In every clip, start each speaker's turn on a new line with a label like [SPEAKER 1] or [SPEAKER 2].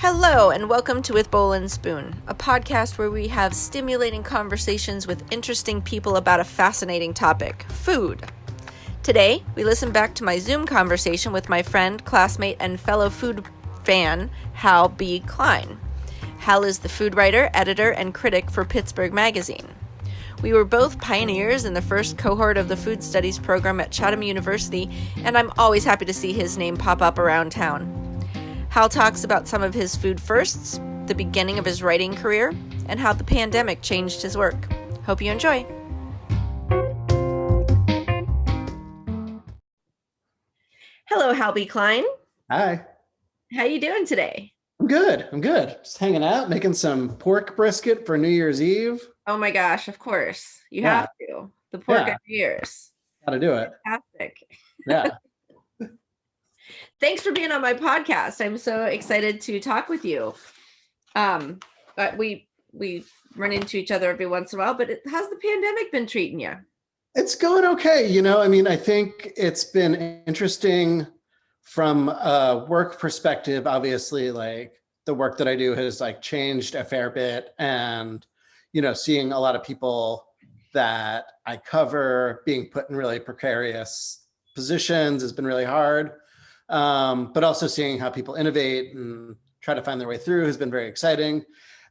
[SPEAKER 1] Hello, and welcome to With Bowl and Spoon, a podcast where we have stimulating conversations with interesting people about a fascinating topic, food. Today, we listen back to my Zoom conversation with my friend, classmate, and fellow food fan, Hal B. Klein. Hal is the food writer, editor, and critic for Pittsburgh magazine. We were both pioneers in the first cohort of the food studies program at Chatham University, and I'm always happy to see his name pop up around town. Hal talks about some of his food firsts, the beginning of his writing career, and how the pandemic changed his work. Hope you enjoy. Hello, Hal B. Klein.
[SPEAKER 2] Hi.
[SPEAKER 1] How you doing today?
[SPEAKER 2] I'm good. Just hanging out, making some pork brisket for New Year's Eve.
[SPEAKER 1] Oh my gosh, of course. You have to. The pork of New Year's.
[SPEAKER 2] Gotta do it.
[SPEAKER 1] Fantastic.
[SPEAKER 2] Yeah.
[SPEAKER 1] Thanks for being on my podcast. I'm so excited to talk with you. But we run into each other every once in a while, but how's the pandemic been treating you?
[SPEAKER 2] It's going okay. I think it's been interesting from a work perspective. Obviously, like the work that I do has like changed a fair bit, and, seeing a lot of people that I cover being put in really precarious positions has been really hard. But also seeing how people innovate and try to find their way through has been very exciting.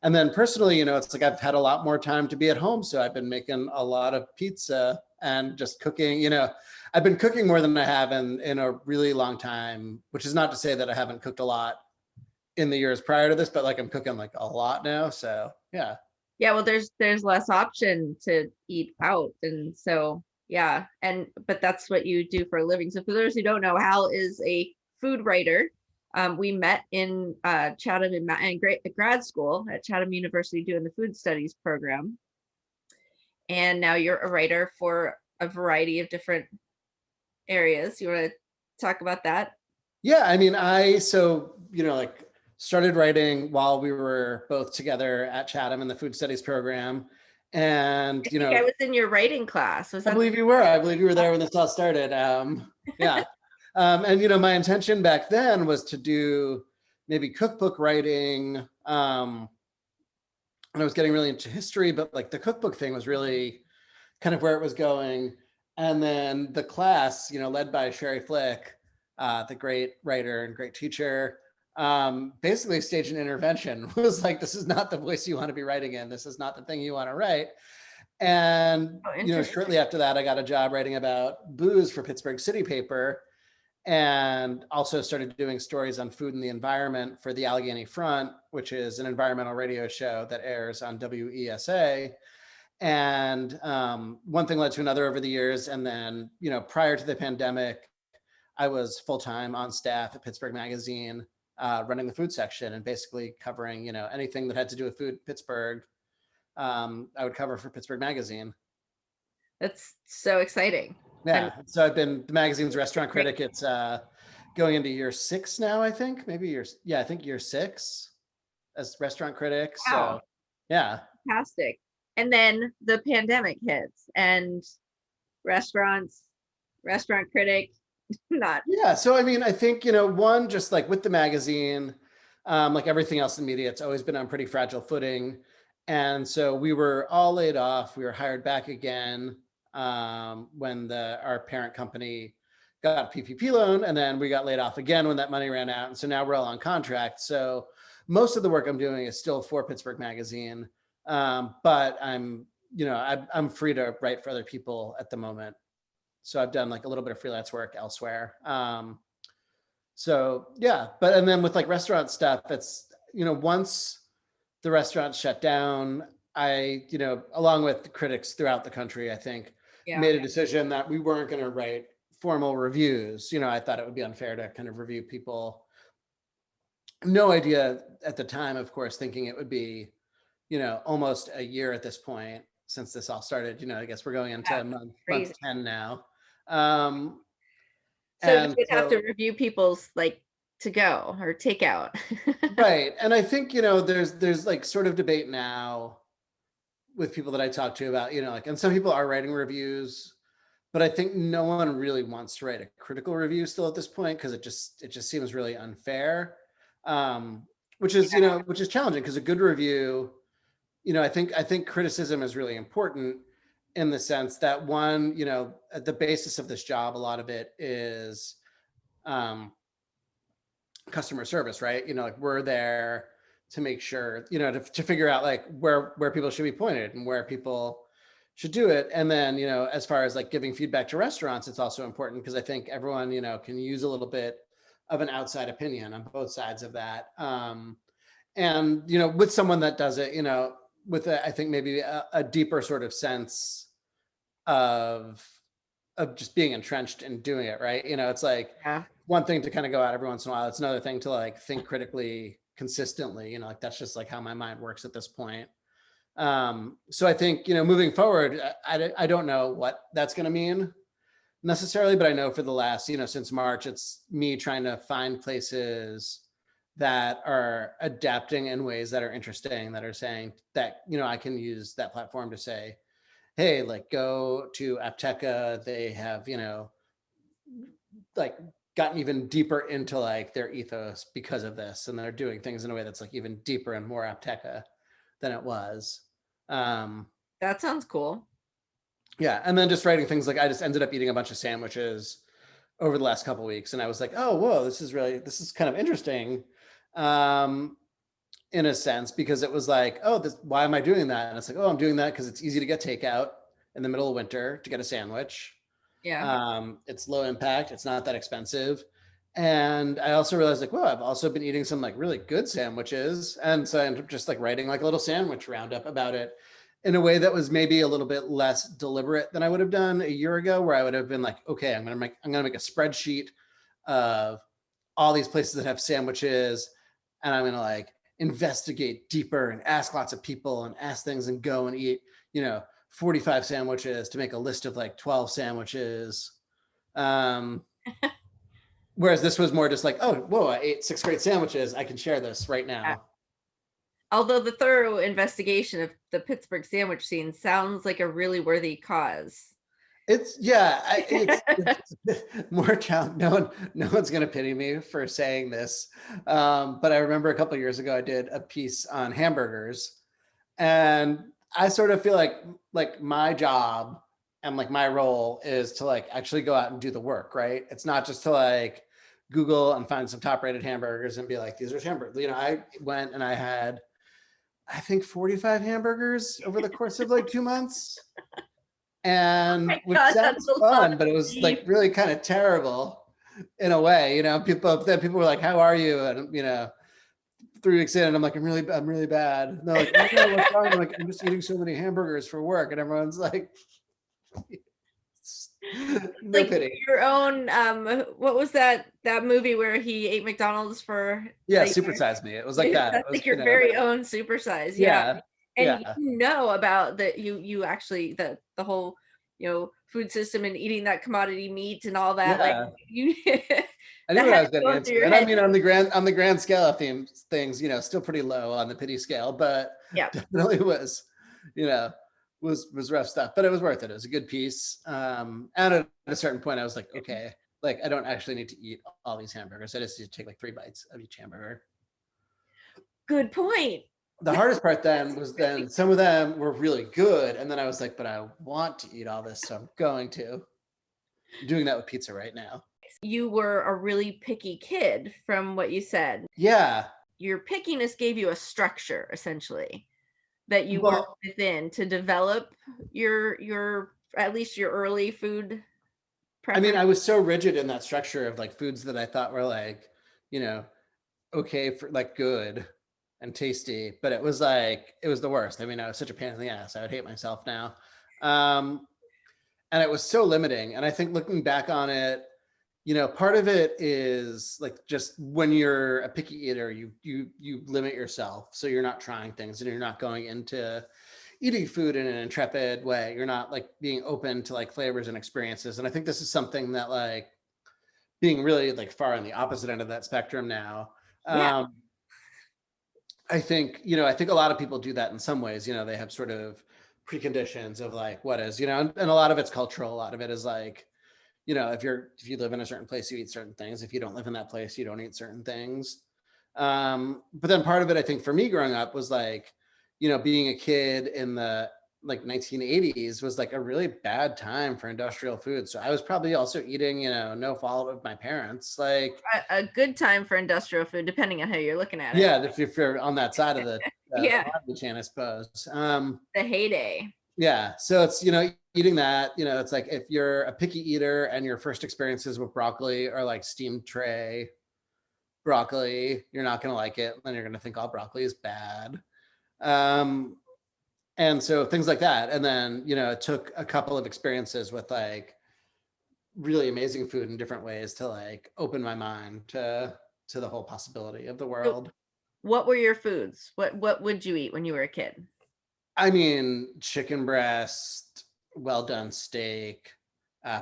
[SPEAKER 2] And then personally, it's like I've had a lot more time to be at home. So I've been making a lot of pizza and just cooking. I've been cooking more than I have in a really long time, which is not to say that I haven't cooked a lot in the years prior to this, but like I'm cooking like a lot now. So yeah.
[SPEAKER 1] Yeah, well, there's less option to eat out. And so yeah, but that's what you do for a living. So for those who don't know, Hal is a food writer. We met in Chatham in grad school at Chatham University doing the food studies program. And now you're a writer for a variety of different areas. You want to talk about that?
[SPEAKER 2] Yeah, I started writing while we were both together at Chatham in the food studies program. And
[SPEAKER 1] I was in your writing class.
[SPEAKER 2] I believe you were. I believe you were there when this all started. Yeah. And my intention back then was to do maybe cookbook writing. And I was getting really into history, but like the cookbook thing was really kind of where it was going. And then the class, led by Sherry Flick, the great writer and great teacher, basically staged an intervention. Was like, this is not the voice you want to be writing in. This is not the thing you want to write. And shortly after that, I got a job writing about booze for Pittsburgh City Paper, and also started doing stories on food and the environment for the Allegheny Front, which is an environmental radio show that airs on WESA. And one thing led to another over the years. And then, prior to the pandemic, I was full-time on staff at Pittsburgh Magazine, running the food section and basically covering, anything that had to do with food in Pittsburgh. I would cover for Pittsburgh Magazine.
[SPEAKER 1] That's so exciting.
[SPEAKER 2] Yeah. So I've been the magazine's restaurant critic. It's going into year 6 now, I think. I think year 6 as restaurant critic.
[SPEAKER 1] Wow.
[SPEAKER 2] So yeah.
[SPEAKER 1] Fantastic. And then the pandemic hits and restaurant critic, not.
[SPEAKER 2] Yeah. So, I think, one, just like with the magazine, like everything else in media, it's always been on pretty fragile footing. And so we were all laid off. We were hired back again when our parent company got a PPP loan, and then we got laid off again when that money ran out. And so now we're all on contract. So most of the work I'm doing is still for Pittsburgh Magazine. But I'm free to write for other people at the moment. So I've done like a little bit of freelance work elsewhere. So yeah, and then with like restaurant stuff, it's, once the restaurants shut down, I, along with critics throughout the country, I think, made a decision that we weren't going to write formal reviews. I thought it would be unfair to kind of review people. No idea at the time, of course, thinking it would be, almost a year at this point since this all started. I guess we're going into month 10 now.
[SPEAKER 1] So you'd have to review people's like to go or takeout.
[SPEAKER 2] Right. And I think, there's like sort of debate now with people that I talk to about, and some people are writing reviews, but I think no one really wants to write a critical review still at this point, because it just seems really unfair. which is, you know, which is challenging because a good review, you know, I think criticism is really important in the sense that one, you know, at the basis of this job, a lot of it is customer service, right? You know, like we're there to make sure, you know, to figure out like where people should be pointed and where people should do it. And then, you know, as far as like giving feedback to restaurants, it's also important because I think everyone, you know, can use a little bit of an outside opinion on both sides of that. And, you know, with someone that does it, you know, with I think maybe a deeper sort of sense of just being entrenched in doing it, right? You know, it's like one thing to kind of go out every once in a while. It's another thing to like think critically consistently, you know, like that's just like how my mind works at this point. So I think, you know, moving forward, I don't know what that's going to mean necessarily, but I know for the last, you know, since March, it's me trying to find places that are adapting in ways that are interesting, that are saying that, you know, I can use that platform to say, hey, like go to Apteca. They have, you know, like gotten even deeper into like their ethos because of this. And they're doing things in a way that's like even deeper and more Apteca than it was.
[SPEAKER 1] That sounds cool.
[SPEAKER 2] Yeah. And then just writing things like I just ended up eating a bunch of sandwiches over the last couple of weeks. And I was like, oh, whoa, this is kind of interesting. In a sense, because it was like, oh, why am I doing that? And it's like, oh, I'm doing that because it's easy to get takeout in the middle of winter to get a sandwich.
[SPEAKER 1] Yeah.
[SPEAKER 2] It's low impact. It's not that expensive. And I also realized like, well, I've also been eating some like really good sandwiches. And so I ended up just like writing like a little sandwich roundup about it in a way that was maybe a little bit less deliberate than I would have done a year ago, where I would have been like, okay, I'm gonna make a spreadsheet of all these places that have sandwiches, and I'm gonna like investigate deeper and ask lots of people and ask things and go and eat, you know, 45 sandwiches to make a list of like 12 sandwiches. Whereas this was more just like, oh, whoa, I ate 6 great sandwiches. I can share this right now.
[SPEAKER 1] Although the thorough investigation of the Pittsburgh sandwich scene sounds like a really worthy cause.
[SPEAKER 2] It's more challenge. No one's gonna pity me for saying this, but I remember a couple of years ago I did a piece on hamburgers, and I sort of feel like my job and like my role is to like actually go out and do the work, right? It's not just to like Google and find some top-rated hamburgers and be like, these are hamburgers. You know, I went and I had, I think 45 hamburgers over the course of like 2 months. And which sounds fun, but it was like really kind of terrible in a way, you know. People were like, how are you? And you know, 3 weeks in, and I'm like, I'm really bad. And they're like, oh, no, what's wrong? I'm like, I'm just eating so many hamburgers for work. And everyone's like, no
[SPEAKER 1] like
[SPEAKER 2] pity.
[SPEAKER 1] Your own what was that movie where he ate McDonald's for
[SPEAKER 2] Supersize Me. It was like that.
[SPEAKER 1] That's
[SPEAKER 2] It was,
[SPEAKER 1] like your very own supersize.
[SPEAKER 2] Yeah.
[SPEAKER 1] And you know about that, you actually the whole, you know, food system and eating that commodity meat and all that. Like you
[SPEAKER 2] I knew what I was getting into. And I mean, on the grand scale of things, you know, still pretty low on the pity scale, but definitely was, you know, was rough stuff, but it was worth it. It was a good piece. And at a certain point I was like, okay, like I don't actually need to eat all these hamburgers. I just need to take like 3 bites of each hamburger.
[SPEAKER 1] Good point.
[SPEAKER 2] The hardest part then was then some of them were really good. And then I was like, but I want to eat all this. So I'm going to. I'm doing that with pizza right now.
[SPEAKER 1] You were a really picky kid from what you said.
[SPEAKER 2] Yeah.
[SPEAKER 1] Your pickiness gave you a structure essentially that you worked within to develop your at least your early food preference.
[SPEAKER 2] I mean, I was so rigid in that structure of like foods that I thought were like, you know, okay for like good and tasty, but it was the worst. I mean, I was such a pain in the ass. I would hate myself now. And it was so limiting. And I think looking back on it, you know, part of it is like just when you're a picky eater, you limit yourself. So you're not trying things and you're not going into eating food in an intrepid way. You're not like being open to like flavors and experiences. And I think this is something that like being really like far on the opposite end of that spectrum now. I think a lot of people do that in some ways. You know, they have sort of preconditions of like what is, you know, and a lot of it's cultural. A lot of it is like, you know, if you live in a certain place, you eat certain things. If you don't live in that place, you don't eat certain things. But then part of it, I think for me growing up was like, being a kid in the like 1980s was like a really bad time for industrial food. So I was probably also eating, no fault of my parents. Like
[SPEAKER 1] A good time for industrial food, depending on how you're looking at it.
[SPEAKER 2] yeah, if you're on that side of the
[SPEAKER 1] Yeah.
[SPEAKER 2] commodity chain, I suppose.
[SPEAKER 1] The heyday.
[SPEAKER 2] Yeah. So it's, eating that, it's like if you're a picky eater and your first experiences with broccoli are like steamed tray broccoli, you're not going to like it. Then you're going to think all broccoli is bad. And so things like that. And then, it took a couple of experiences with like really amazing food in different ways to like open my mind to the whole possibility of the world.
[SPEAKER 1] So what were your foods? What would you eat when you were a kid?
[SPEAKER 2] I mean, chicken breast, well done steak,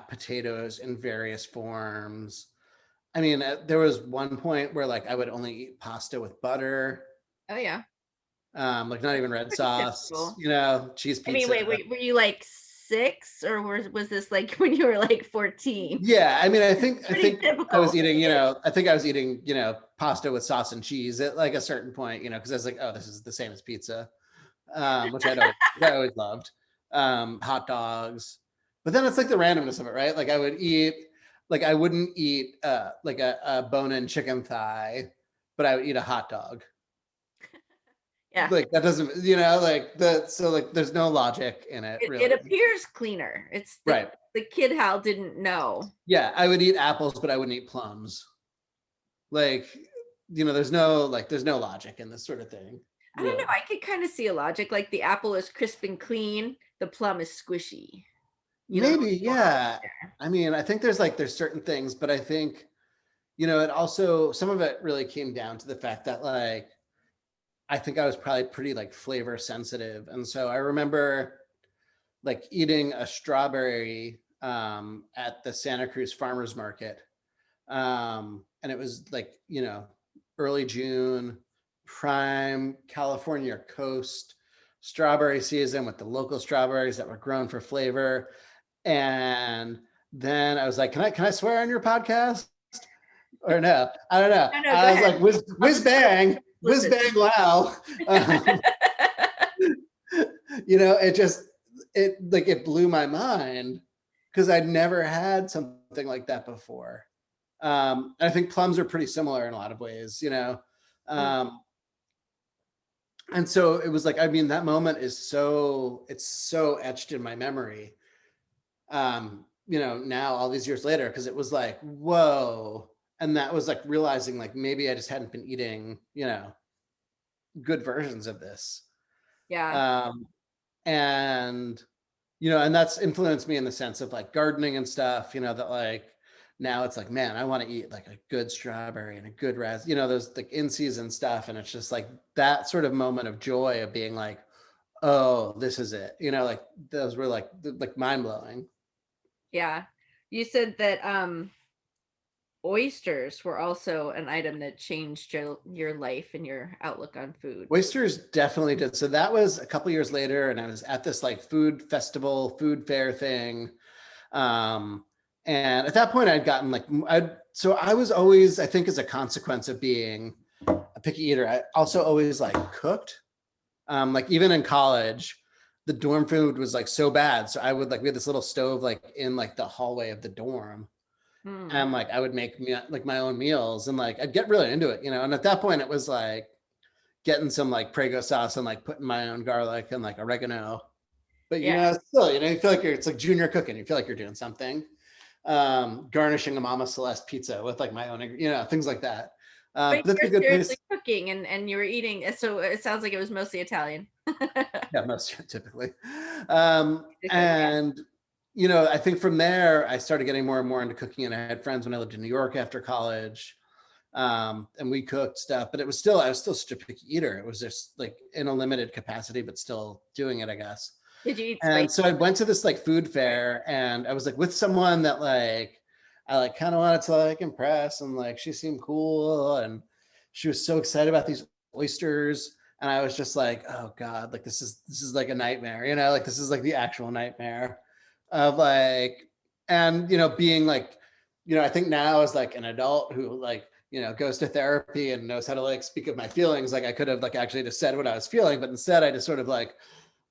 [SPEAKER 2] potatoes in various forms. I mean, there was one point where like I would only eat pasta with butter.
[SPEAKER 1] Oh yeah.
[SPEAKER 2] Like not even red sauce,
[SPEAKER 1] typical.
[SPEAKER 2] cheese pizza.
[SPEAKER 1] I mean, wait, were you like 6 or was this like when you were like 14?
[SPEAKER 2] Yeah, I mean, I think
[SPEAKER 1] typical.
[SPEAKER 2] I was eating, pasta with sauce and cheese at like a certain point, because I was like, oh, this is the same as pizza, which I always loved. Hot dogs, but then it's like the randomness of it, right? Like I wouldn't eat like a bone-in chicken thigh, but I would eat a hot dog.
[SPEAKER 1] Yeah.
[SPEAKER 2] Like that doesn't, so like there's no logic in it. Really.
[SPEAKER 1] It appears cleaner. It's
[SPEAKER 2] right.
[SPEAKER 1] The kid Hal didn't know.
[SPEAKER 2] Yeah, I would eat apples, but I wouldn't eat plums. Like, there's no logic in this sort of thing.
[SPEAKER 1] Really. I don't know. I could kind of see a logic. Like the apple is crisp and clean, the plum is squishy.
[SPEAKER 2] Maybe, yeah. I mean, I think there's certain things, but I think, it also, some of it really came down to the fact that like, I think I was probably pretty like flavor sensitive. And so I remember like eating a strawberry at the Santa Cruz Farmers Market. And it was like, early June, prime California coast strawberry season with the local strawberries that were grown for flavor. And then I was like, can I swear on your podcast? Or no, I don't know.
[SPEAKER 1] No,
[SPEAKER 2] I was
[SPEAKER 1] ahead.
[SPEAKER 2] like, whiz bang. Whiz bang wow. It blew my mind because I'd never had something like that before. I think plums are pretty similar in a lot of ways, and so it was like, I mean, that moment is it's so etched in my memory, now all these years later, because it was like, whoa. And that was like realizing like maybe I just hadn't been eating, good versions of this.
[SPEAKER 1] Yeah.
[SPEAKER 2] And that's influenced me in the sense of like gardening and stuff, that like now it's like, man, I want to eat like a good strawberry and a good those like in season stuff. And it's just like that sort of moment of joy of being like, oh, this is it. Like those were like mind blowing.
[SPEAKER 1] Yeah. You said that oysters were also an item that changed your life and your outlook on food.
[SPEAKER 2] Oysters definitely did. So that was a couple years later, and I was at this like food festival, food fair thing. And at that point I'd gotten like, so I was always, I think as a consequence of being a picky eater, I also always like cooked. Like even in college, the dorm food was like so bad. So I would like, we had this little stove like in like the hallway of the dorm. And like I would make like my own meals and like I'd get really into it, and at that point it was like getting some like Prego sauce and like putting my own garlic and like oregano. But still, you feel like it's like junior cooking. You feel like you're doing something. Garnishing a Mama Celeste pizza with like my own, things like that.
[SPEAKER 1] But that's a good place. Cooking and you were eating, so it sounds like it was mostly Italian.
[SPEAKER 2] Yeah, most typically. And I think from there, I started getting more and more into cooking, and I had friends when I lived in New York after college, and we cooked stuff, but I was still such a picky eater. It was just like in a limited capacity, but still doing it, I guess.
[SPEAKER 1] Did you eat
[SPEAKER 2] and so I went to this like food fair, and I was like with someone that like, I like kind of wanted to like impress, and like, she seemed cool, and she was so excited about these oysters. And I was just like, oh God, like this is like a nightmare, like this is like the actual nightmare of like, and being like, I think now as like an adult who like goes to therapy and knows how to like speak of my feelings, like I could have like actually just said what I was feeling, but instead I just sort of like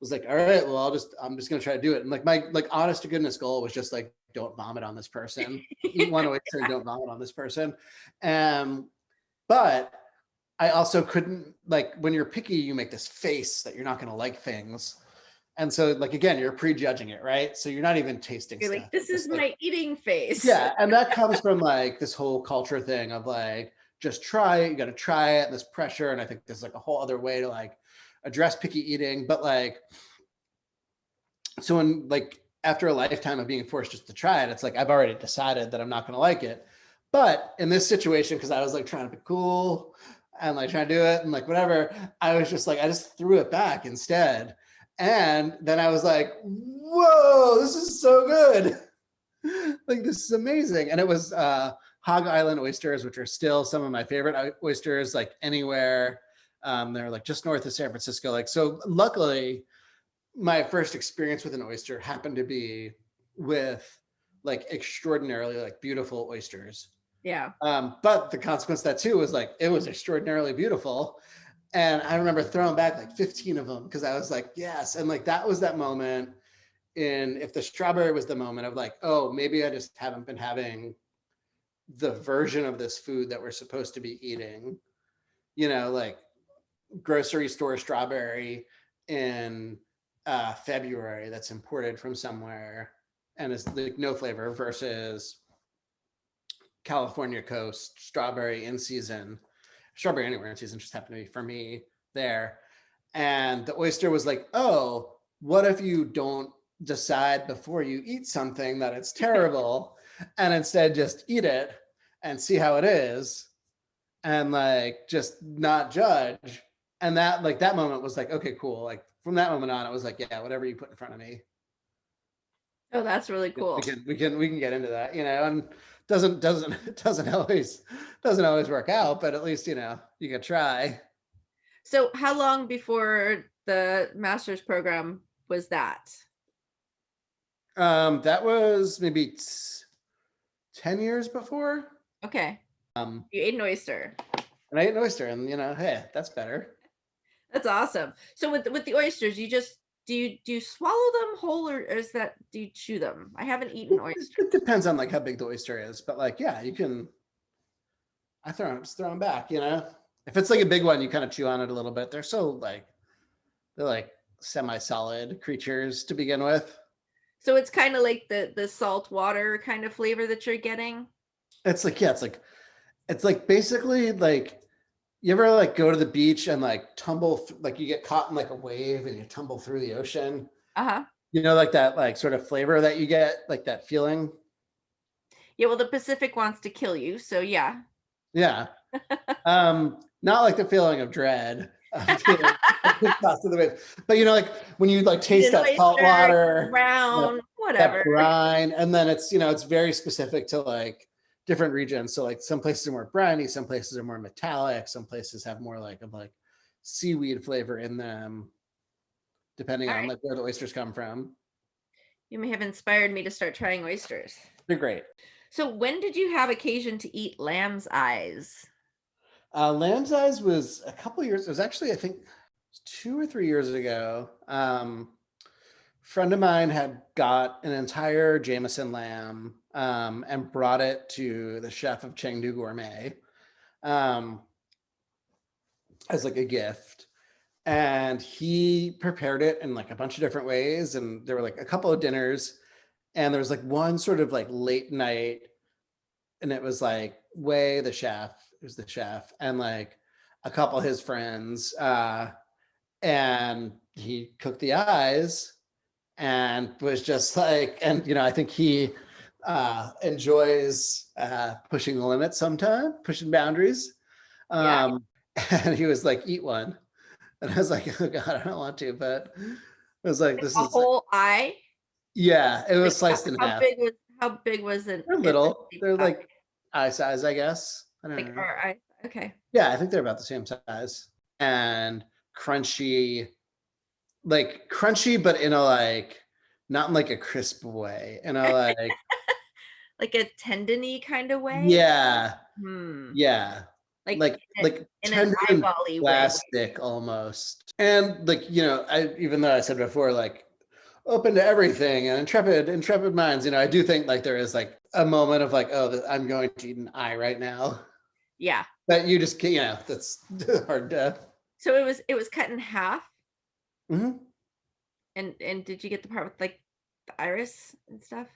[SPEAKER 2] was like, all right, well, I'm just gonna try to do it. And like my like honest to goodness goal was just like, don't vomit on this person. Eat one oyster and don't vomit on this person. But I also couldn't, like, when you're picky, you make this face that you're not gonna like things. And so like, again, you're prejudging it, right? So you're not even tasting
[SPEAKER 1] You're
[SPEAKER 2] stuff.
[SPEAKER 1] like, this is my eating face.
[SPEAKER 2] Yeah, and that comes from like this whole culture thing of like, just try it, you got to try it, this pressure. And I think there's like a whole other way to like address picky eating. But like, so when like after a lifetime of being forced just to try it, it's like I've already decided that I'm not going to like it. But in this situation, because I was like trying to be cool and like trying to do it and like whatever, I was just like, I just threw it back instead. And then I was like, whoa, this is so good. Like, this is amazing. And it was Hog Island oysters, which are still some of my favorite oysters, like anywhere. They're like just north of San Francisco. Like, so luckily, my first experience with an oyster happened to be with like extraordinarily like beautiful oysters.
[SPEAKER 1] Yeah.
[SPEAKER 2] But the consequence of that too was like, it was extraordinarily beautiful. And I remember throwing back like 15 of them because I was like, yes. And like, that was that moment in, if the strawberry was the moment of like, oh, maybe I just haven't been having the version of this food that we're supposed to be eating, like grocery store strawberry in February that's imported from somewhere and is like no flavor versus California coast strawberry in season. Strawberry anywhere in season just happened to be for me there. And the oyster was like, oh, what if you don't decide before you eat something that it's terrible and instead just eat it and see how it is and like just not judge. And that like that moment was like, okay, cool. Like from that moment on, it was like, yeah, whatever you put in front of me.
[SPEAKER 1] Oh, that's really cool.
[SPEAKER 2] We can get into that, and doesn't always work out, but at least you can try.
[SPEAKER 1] So how long before the master's program was that?
[SPEAKER 2] That was maybe 10 years before.
[SPEAKER 1] Okay. You ate an oyster.
[SPEAKER 2] And I ate an oyster, and hey, that's better.
[SPEAKER 1] That's awesome. So with the oysters, do you swallow them whole, or do you chew them? I haven't eaten oysters.
[SPEAKER 2] It depends on like how big the oyster is, but like, yeah, you can. Just throw them back. If it's like a big one, you kind of chew on it a little bit. They're like semi-solid creatures to begin with.
[SPEAKER 1] So it's kind of like the salt water kind of flavor that you're getting.
[SPEAKER 2] It's like, yeah, it's like basically like, you ever like go to the beach and like tumble, like you get caught in like a wave and you tumble through the ocean.
[SPEAKER 1] Uh-huh.
[SPEAKER 2] Like that like sort of flavor that you get, like that feeling.
[SPEAKER 1] Yeah, well, the Pacific wants to kill you, so yeah.
[SPEAKER 2] Yeah. Not like the feeling of dread. But like when you like taste that salt water,
[SPEAKER 1] brown, whatever.
[SPEAKER 2] That brine, and then it's it's very specific to like different regions. So like some places are more briny, some places are more metallic, some places have more like seaweed flavor in them, depending on like where the oysters come from.
[SPEAKER 1] You may have inspired me to start trying oysters.
[SPEAKER 2] They're great.
[SPEAKER 1] So when did you have occasion to eat lamb's eyes?
[SPEAKER 2] Lamb's eyes was a couple years. It was actually, I think, 2 or 3 years ago. Friend of mine had got an entire Jameson lamb and brought it to the chef of Chengdu Gourmet as like a gift. And he prepared it in like a bunch of different ways. And there were like a couple of dinners. And there was like one sort of like late night. And it was like Wei, the chef, who's the chef, and like a couple of his friends. And he cooked the eyes and was just like, and I think he enjoys pushing the limits sometimes, pushing boundaries. And he was like, eat one. And I was like, oh God, I don't want to, but it was like, this is a
[SPEAKER 1] whole eye.
[SPEAKER 2] Yeah, it was sliced in half.
[SPEAKER 1] How big was it?
[SPEAKER 2] They're little. They're like eye size, I guess. I don't know.
[SPEAKER 1] Our eye. Okay.
[SPEAKER 2] Yeah, I think they're about the same size. And crunchy, but in a like, not in like a crisp way, in a like
[SPEAKER 1] like a tendony kind of way?
[SPEAKER 2] Yeah.
[SPEAKER 1] Hmm.
[SPEAKER 2] Yeah.
[SPEAKER 1] Like
[SPEAKER 2] Like
[SPEAKER 1] in an
[SPEAKER 2] tender and
[SPEAKER 1] eyeball-y way.
[SPEAKER 2] plastic almost. And like, even though I said before, like open to everything and intrepid minds, I do think like there is like a moment of like, oh, I'm going to eat an eye right now.
[SPEAKER 1] Yeah.
[SPEAKER 2] But you just can't, that's hard to.
[SPEAKER 1] So it was cut in half.
[SPEAKER 2] Mhm.
[SPEAKER 1] And did you get the part with like the iris and stuff?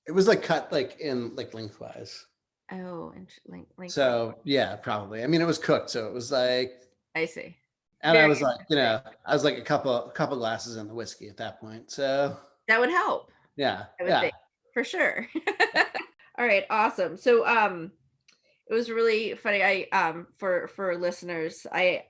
[SPEAKER 2] It was like cut like in like lengthwise.
[SPEAKER 1] Oh, and lengthwise.
[SPEAKER 2] So yeah, probably. I mean, it was cooked, so it was like,
[SPEAKER 1] I see.
[SPEAKER 2] and I
[SPEAKER 1] Very
[SPEAKER 2] was like,
[SPEAKER 1] interesting.
[SPEAKER 2] I was like a couple glasses in the whiskey at that point. So
[SPEAKER 1] That would help,
[SPEAKER 2] yeah,
[SPEAKER 1] I would
[SPEAKER 2] yeah.
[SPEAKER 1] think, for sure. All right, awesome. So it was really funny. I for listeners, I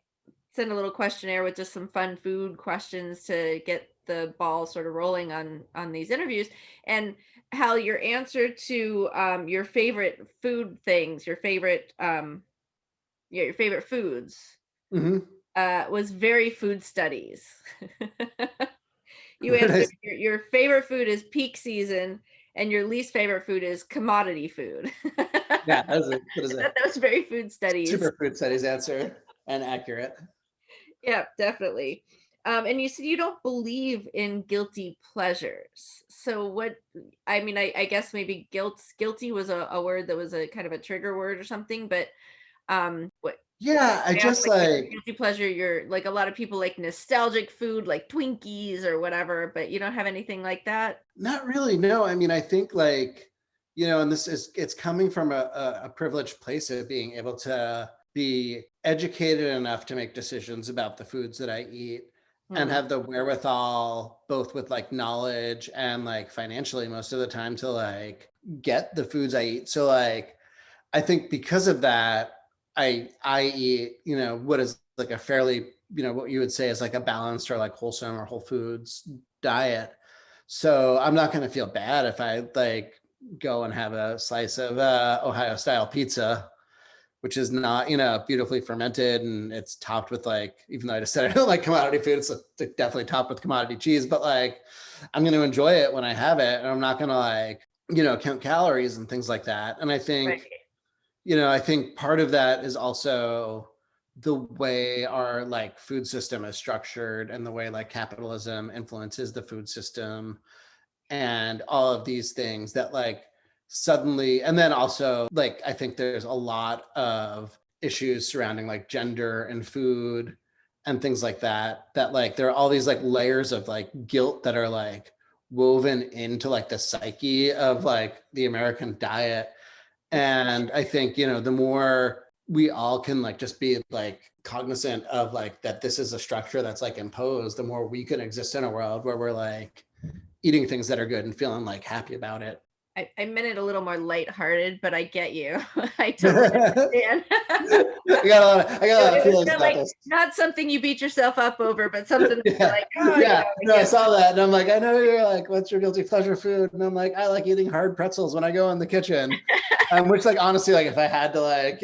[SPEAKER 1] sent a little questionnaire with just some fun food questions to get the ball sort of rolling on these interviews. And Hal, your answer to your favorite food things, your favorite yeah, your favorite foods
[SPEAKER 2] Hmm.
[SPEAKER 1] was very food studies. You
[SPEAKER 2] What did I
[SPEAKER 1] answered your favorite food is peak season and your least favorite food is commodity food.
[SPEAKER 2] Yeah, that is a
[SPEAKER 1] That was very food studies.
[SPEAKER 2] super food studies answer and accurate.
[SPEAKER 1] Yeah, definitely. And you said you don't believe in guilty pleasures. So what, I mean, I guess maybe guilty was a word that was a kind of a trigger word or something, but what
[SPEAKER 2] Yeah, I
[SPEAKER 1] I asked
[SPEAKER 2] just
[SPEAKER 1] like your
[SPEAKER 2] like,
[SPEAKER 1] guilty pleasure, you're like a lot of people like nostalgic food like Twinkies or whatever, but you don't have anything like that?
[SPEAKER 2] not really. No, I mean, I think like, and it's coming from a privileged place of being able to be educated enough to make decisions about the foods that I eat and
[SPEAKER 1] Hmm.
[SPEAKER 2] have the wherewithal, both with like knowledge and like financially most of the time, to like get the foods I eat. So like, I think because of that, I eat, what is like a fairly, what you would say is like a balanced or like wholesome or whole foods diet. So I'm not going to feel bad if I like go and have a slice of Ohio style pizza, which is not, beautifully fermented, and it's topped with like, even though I just said I don't like commodity food, it's definitely topped with commodity cheese, but like I'm going to enjoy it when I have it, and I'm not going to like, count calories and things like that. And I
[SPEAKER 1] Right.
[SPEAKER 2] think, I think part of that is also the way our like food system is structured and the way like capitalism influences the food system and all of these things that like suddenly, and then also like I think there's a lot of issues surrounding like gender and food and things like that like there are all these like layers of like guilt that are like woven into like the psyche of like the American diet. And I think, the more we all can like just be like cognizant of like that this is a structure that's like imposed, the more we can exist in a world where we're like eating things that are good and feeling like happy about it.
[SPEAKER 1] I meant it a little more lighthearted, but I get you. I totally
[SPEAKER 2] I
[SPEAKER 1] understand.
[SPEAKER 2] got a lot of
[SPEAKER 1] It was
[SPEAKER 2] feelings
[SPEAKER 1] not
[SPEAKER 2] about
[SPEAKER 1] like
[SPEAKER 2] this.
[SPEAKER 1] not something you beat yourself up over, but something that you're
[SPEAKER 2] Yeah,
[SPEAKER 1] like, oh yeah,
[SPEAKER 2] yeah.
[SPEAKER 1] I
[SPEAKER 2] No, I
[SPEAKER 1] get
[SPEAKER 2] saw that, and I'm like, I know you're like, what's your guilty pleasure food? And I'm like, I like eating hard pretzels when I go in the kitchen. Which, like, honestly, like, if I had to, like,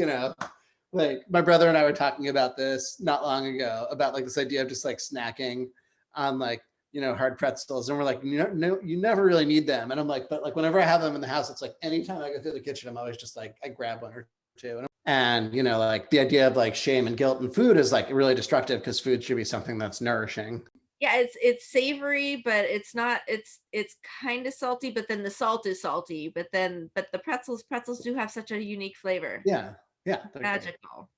[SPEAKER 2] like, my brother and I were talking about this not long ago about like this idea of just like snacking on like, hard pretzels, and we're like, no, you never really need them. And I'm like, but like, whenever I have them in the house, it's like anytime I go through the kitchen, I'm always just like, I grab one or two. And like the idea of like shame and guilt in food is like really destructive because food should be something that's nourishing.
[SPEAKER 1] Yeah, it's savory, but it's not. It's kind of salty, but then the salt is salty. But the pretzels do have such a unique flavor.
[SPEAKER 2] Yeah, yeah, they're great.
[SPEAKER 1] Magical.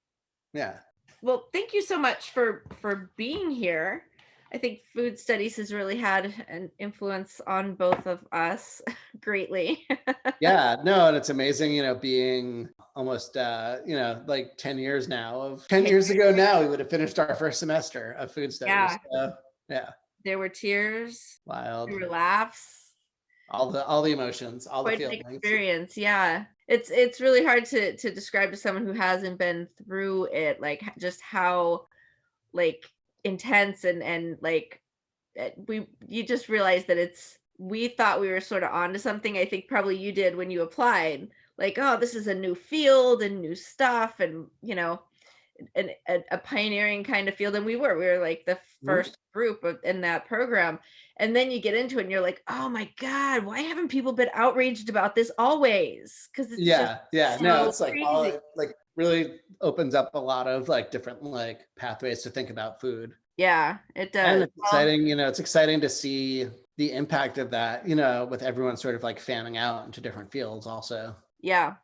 [SPEAKER 2] Yeah.
[SPEAKER 1] Well, thank you so much for being here. I think food studies has really had an influence on both of us greatly.
[SPEAKER 2] Yeah, no, and it's amazing, being almost like 10 years now of 10 years ago now, we would have finished our first semester of food studies.
[SPEAKER 1] Yeah,
[SPEAKER 2] So yeah,
[SPEAKER 1] there were tears,
[SPEAKER 2] wild.
[SPEAKER 1] there were laughs,
[SPEAKER 2] All the emotions, all the
[SPEAKER 1] quite an
[SPEAKER 2] feelings.
[SPEAKER 1] experience. Yeah, it's really hard to describe to someone who hasn't been through it, like just how like intense and like we you just realize that we thought we were sort of onto something. I think probably you did when you applied, like, oh, this is a new field and new stuff, and a pioneering kind of field, and we were like the first group in that program. And then you get into it and you're like, oh my God, why haven't people been outraged about this always? Because it's
[SPEAKER 2] no, it's like all,
[SPEAKER 1] crazy.
[SPEAKER 2] it like really opens up a lot of like different like pathways to think about food.
[SPEAKER 1] Yeah, it does.
[SPEAKER 2] And it's exciting, it's exciting to see the impact of that, with everyone sort of like fanning out into different fields also.
[SPEAKER 1] Yeah.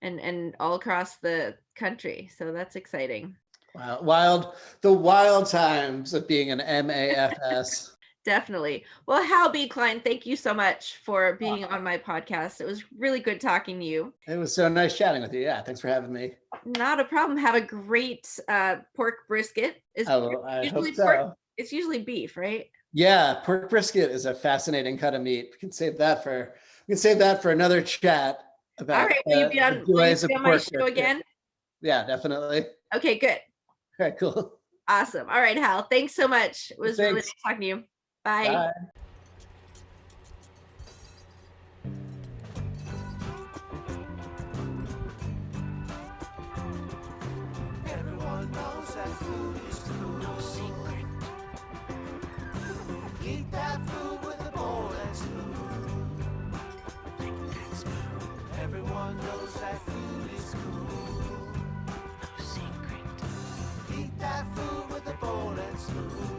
[SPEAKER 1] And all across the country. So that's exciting.
[SPEAKER 2] Wow. The wild times of being an MAFS.
[SPEAKER 1] Definitely. Well, Hal B. Klein, thank you so much for being on my podcast. It was really good talking to you.
[SPEAKER 2] It was so nice chatting with you. Yeah, thanks for having me.
[SPEAKER 1] Not a problem. Have a great pork brisket.
[SPEAKER 2] I hope so.
[SPEAKER 1] It's usually beef, right?
[SPEAKER 2] Yeah, pork brisket is a fascinating cut of meat. We can save that for another chat about.
[SPEAKER 1] All right, will you be on my show again?
[SPEAKER 2] Yeah, definitely.
[SPEAKER 1] Okay, good.
[SPEAKER 2] All right, cool.
[SPEAKER 1] Awesome. All right, Hal. Thanks so much. It was really nice talking to you. Bye.
[SPEAKER 2] Bye.
[SPEAKER 3] Everyone knows that food is food. No secret. Eat that food with a bowl and spoon. Lick that spoon. Everyone knows that food is food. No secret. Eat that food with a bowl and spoon.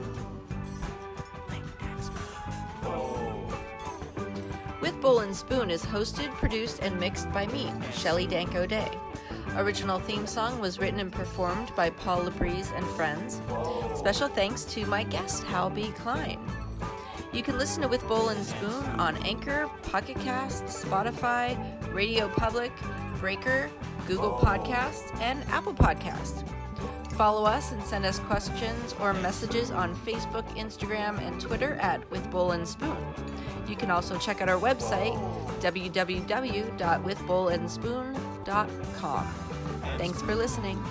[SPEAKER 1] With Bowl and Spoon is hosted, produced, and mixed by me, Shelley Danko Day. Original theme song was written and performed by Paul Labrise and friends. Special thanks to my guest, Hal B. Klein. You can listen to With Bowl and Spoon on Anchor, Pocket Cast, Spotify, Radio Public, Breaker, Google Podcasts, and Apple Podcasts. Follow us and send us questions or messages on Facebook, Instagram, and Twitter at With Bowl and Spoon. You can also check out our website, www.withbowlandspoon.com. Thanks for listening.